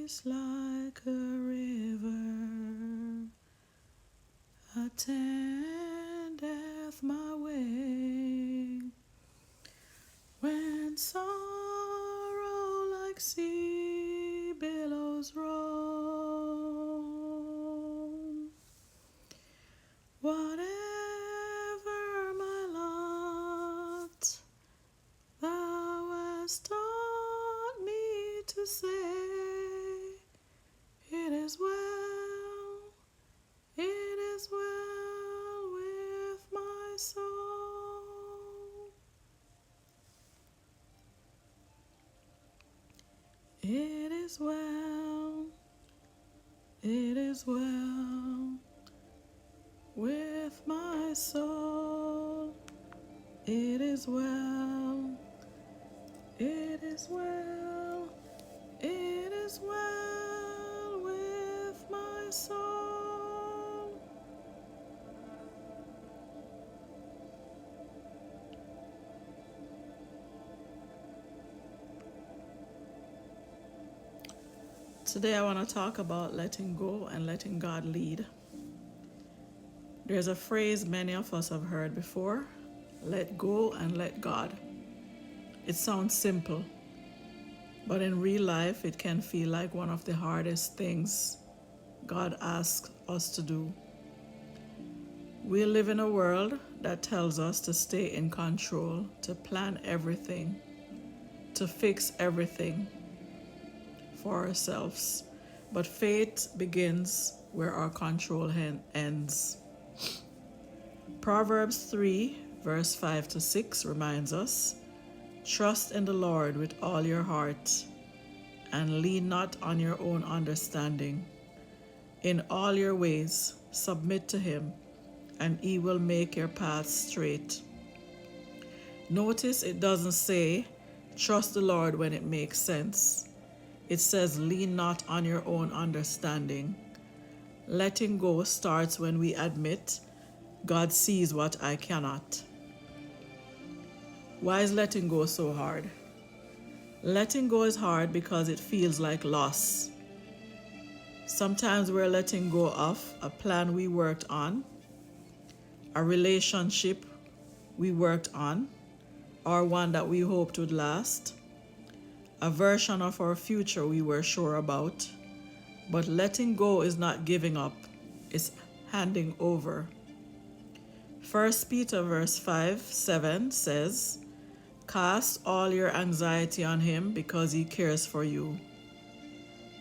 peace like a river attendeth my way. When sorrow like sea billows roll, whatever my lot, thou hast taught me to say, it is well, it is well with my soul. It is well, it is well with my soul. It is well, it is well, it is well with my soul. Today I want to talk about letting go and letting God lead. There's a phrase many of us have heard before: let go and let God. It sounds simple, but in real life it can feel like one of the hardest things God asks us to do. We live in a world that tells us to stay in control, to plan everything, to fix everything for ourselves. But faith begins where our control ends. Proverbs 3, verse 5 to 6 reminds us, trust in the Lord with all your heart, and lean not on your own understanding. In all your ways submit to him, and he will make your paths straight. Notice it doesn't say, trust the Lord when it makes sense. It says, lean not on your own understanding. Letting go starts when we admit, God sees what I cannot. Why is letting go so hard? Letting go is hard because it feels like loss. Sometimes we're letting go of a plan we worked on, a relationship we worked on, or one that we hoped would last, a version of our future we were sure about. But letting go is not giving up, it's handing over. 1 Peter verse 5-7 says, cast all your anxiety on him because he cares for you.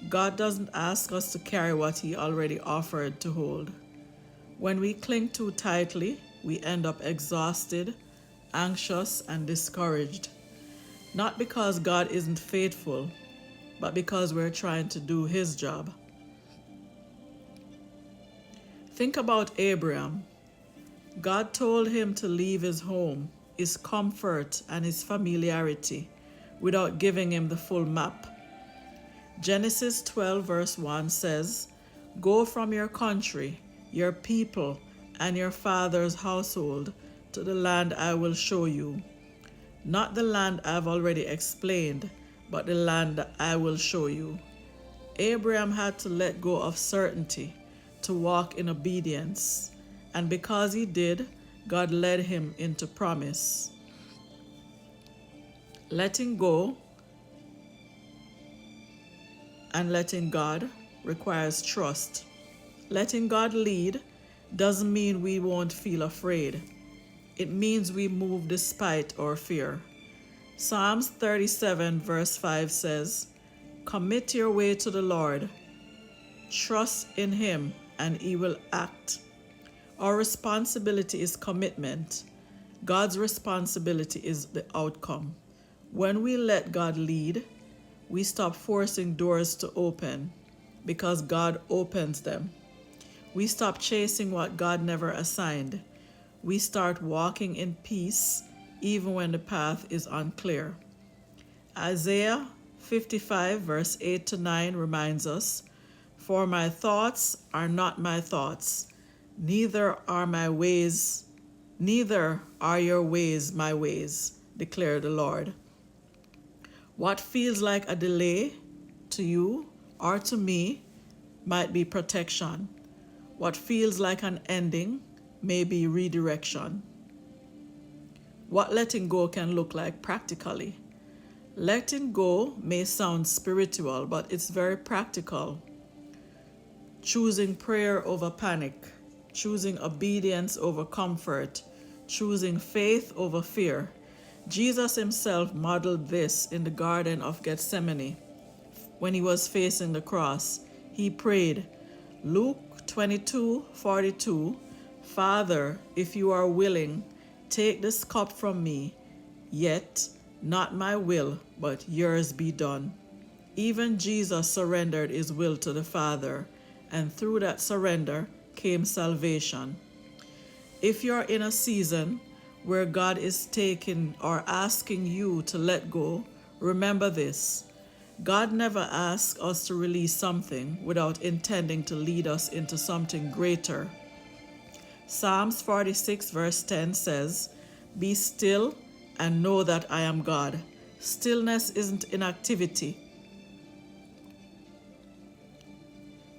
God doesn't ask us to carry what he already offered to hold. When we cling too tightly, we end up exhausted, anxious, and discouraged. Not because God isn't faithful, but because we're trying to do his job. Think about Abraham. God told him to leave his home, his comfort, and his familiarity without giving him the full map. Genesis 12 verse 1 says, go from your country, your people, and your father's household to the land I will show you. Not the land I've already explained, but the land that I will show you. Abraham had to let go of certainty to walk in obedience, and because he did, God led him into promise. Letting go and letting God requires trust. Letting God lead doesn't mean we won't feel afraid. It means we move despite our fear. Psalms 37 verse 5 says, commit your way to the Lord. Trust in him and he will act. Our responsibility is commitment. God's responsibility is the outcome. When we let God lead, we stop forcing doors to open because God opens them. We stop chasing what God never assigned. We start walking in peace even when the path is unclear. Isaiah 55 verse 8-9 reminds us, for my thoughts are not my thoughts, neither are your ways my ways, declared the Lord. What feels like a delay to you or to me, might be protection. What feels like an ending may be redirection. What letting go can look like practically. Letting go may sound spiritual, but it's very practical. Choosing prayer over panic, choosing obedience over comfort, choosing faith over fear. Jesus himself modeled this in the Garden of Gethsemane. When he was facing the cross, he prayed, Luke 22:42, Father, if you are willing, take this cup from me, yet not my will, but yours be done. Even Jesus surrendered his will to the Father, and through that surrender came salvation. If you're in a season where God is taking or asking you to let go, remember this. God never asks us to release something without intending to lead us into something greater. Psalms 46 verse 10 says, Be still and know that I am God. Stillness isn't inactivity.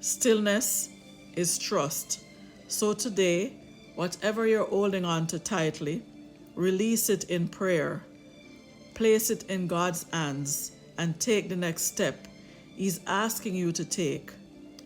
Stillness is trust. So today, whatever you're holding on to tightly, release it in prayer. Place it in God's hands and take the next step He's asking you to take.